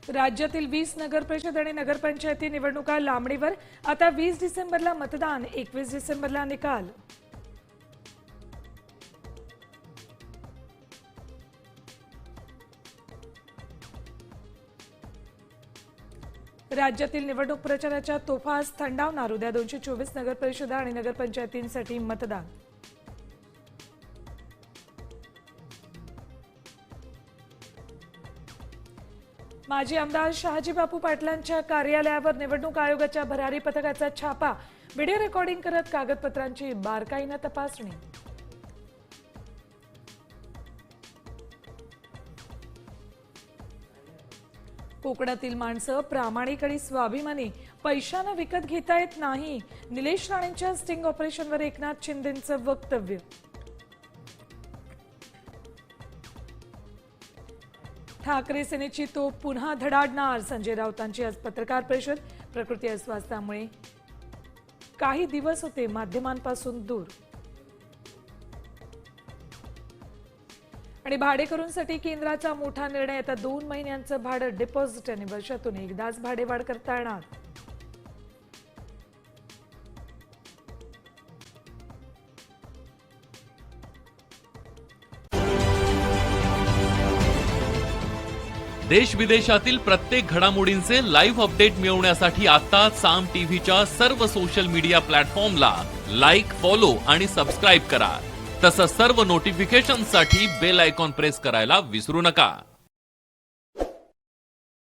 राज्यातील 20 नगरपरिषद आणि नगरपंचायती निवडणुका लांबणीवर। आता 20 डिसेंबरला मतदान, 21 डिसेंबरला निकाल। राज्यातील निवडणूक प्रचाराच्या तोफा आज थंडावणार। उद्या 224 नगरपरिषदा आणि नगरपंचायतींसाठी मतदान। माजी आमदार शहाजी बापू पाटलांच्या कार्यालयावर निवडणूक आयोगाच्या भरारी पथकाचा छापा। व्हिडिओ रेकॉर्डिंग करत कागदपत्रांची बारकाईने तपासणी। कोकणातील माणसं प्रामाणिक आणि स्वाभिमानी, पैशाने विकत घेता येत नाही। निलेश राणेंच्या स्टिंग ऑपरेशनवर एकनाथ शिंदेंचं वक्तव्य। ठाकरे सेनेची तोफ पुन्हा धडाडणार। संजय राऊतांची आज पत्रकार परिषद। प्रकृती अस्वास्थ्यामुळे काही दिवस होते माध्यमांपासून दूर। आणि भाडेकरूंसाठी केंद्राचा मोठा निर्णय। आता 2 महिन्यांचं भाडं डिपॉझिट आणि वर्षातून एकदाच भाडेवाढ करता येणार। देश विदेशातील प्रत्येक घडामोडींचे लाईव्ह अपडेट मिळवण्यासाठी आता साम टीव्हीच्या सर्व सोशल मीडिया प्लॅटफॉर्मला लाईक, फॉलो आणि सबस्क्राईब करा। तसंच सर्व नोटिफिकेशनसाठी बेल आयकॉन प्रेस करायला विसरू नका।